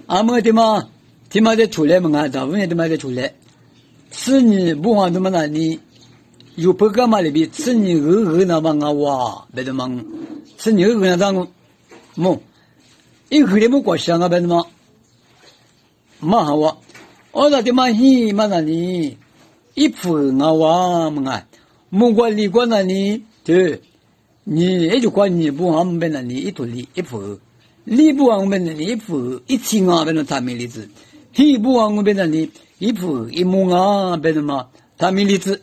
阿么的嘛，他妈的出来嘛，俺大部分他妈的出来，是你不管他妈那你有不干嘛的比，是你那么俺哇，别的嘛，是你那当么，一个人么过想啊，别的嘛，嘛好哇，我那他妈嘿嘛那你，一副俺哇么俺，么过里过那你对。你也就管你不往边那里一头里一副，你不往边那里一副一清啊边那他没例子，he不往边那里一副一蒙啊边那嘛他没例子，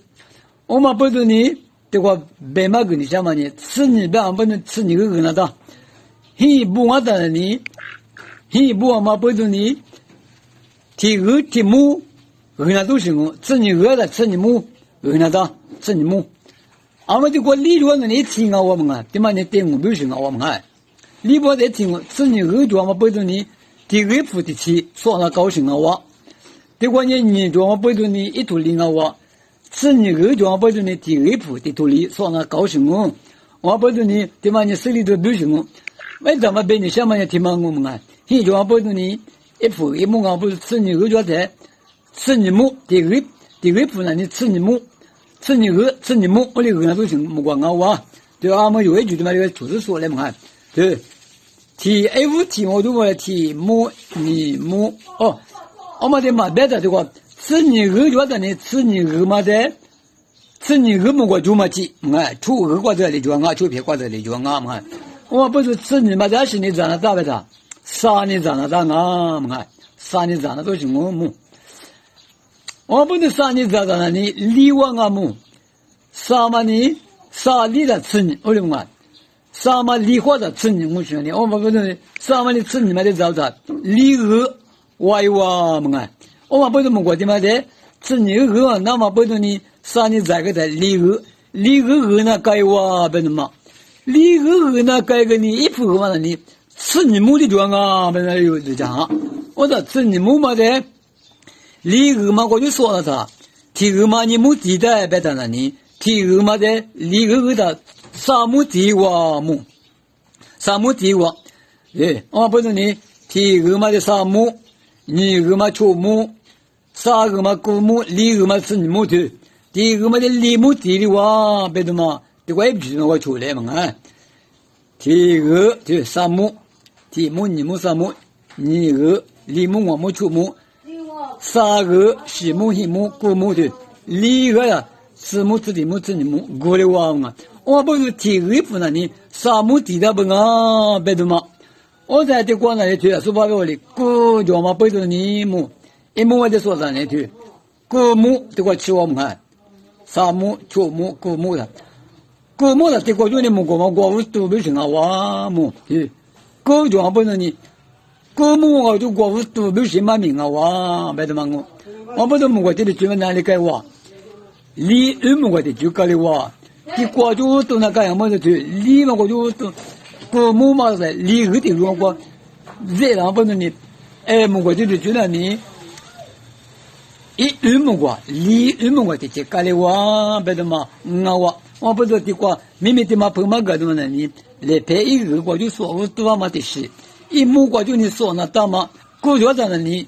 我嘛不懂你这个白马跟你想嘛呢，吃你边不能吃你个那的，he不往那里，he不往嘛不懂你，提个提木，那都行哦，吃你个的吃你木，那的吃你木。阿么就过李罗那里听啊我们啊，对嘛你对我不行啊我们啊，李波在听，是你耳朵嘛不懂你，第二副的气说那高兴啊我，对过你朵嘛不懂你一头领啊我，是你耳朵嘛不懂你第二副的头里说那高兴哦，我不懂你对嘛你手里头不行哦，为什么被你想嘛你听嘛我们啊，你朵嘛不懂你一副一木啊不是是你耳朵在，是你木第二副那你是你木。吃你木，我的那都行，不管我，对啊，我有一句他妈这个厨师说来嘛，对，T 我都过T 木你木哦，我们的嘛别的这个吃你觉得呢，吃你嘛的，吃你木我就嘛记，哎，出挂在里就啊，出皮挂在里就啊嘛，我不是吃你嘛的，是你长得大不大，杀你长得大啊嘛，杀你长得都行我木。我不是杀你咋的呢？你离我阿母，杀嘛你杀你的吃你，我的妈！杀嘛离我的吃你，我说你，我不是杀嘛你吃你嘛的咋子？离恶歪哇么啊！我嘛不是么过的嘛的，吃你恶那么不是你杀你咋个的离恶那该哇不是嘛？离恶那该个你一副嘛你吃你母的装啊，不是有这讲，我说吃你母嘛的。李俄嘛，我就说了他，提俄嘛，你没地带别在那里，提俄嘛的，李俄的沙漠地瓦木，沙漠地瓦，我不是你，提俄嘛的沙漠，你俄嘛秋木，沙俄嘛古木，李俄嘛是你木头，提俄嘛的李木地的瓦，别的嘛，这个也不是我出来嘛啊，提俄就沙漠，提木你木沙漠，你俄李木我木秋木。沙个西木西木古木的，里个呀是木子的木子的木，古的话嘛，我不是提个不那里沙木地的不啊，别的嘛，我在这广那里去，说白了的，古叫嘛不是你木，一木我在说上来去，古木这个吃我们看，沙木秋木古木的，古木的这个就你木古嘛，我都不行啊，哇木，古叫嘛不是你。古木我就过都不行嘛名啊哇，别的嘛我不是木过这里专门哪里改哇，李木过的就改的哇，你过就都那改样么子去，李嘛我就都古木嘛是李个的如果这样不能你，木过这里就那你，一木过李木过的就改的哇，别的嘛我不是的过，明明的嘛碰嘛个的嘛你来拍一个我就说我多嘛的事。一木瓜就你说那大嘛，古叫在那里，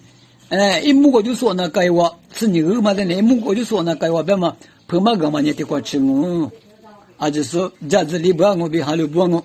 一木瓜就说那该话，是你二嘛的那木瓜就说那该话，别嘛，碰嘛个嘛你得过吃我，啊就说价值里不我比还留不我。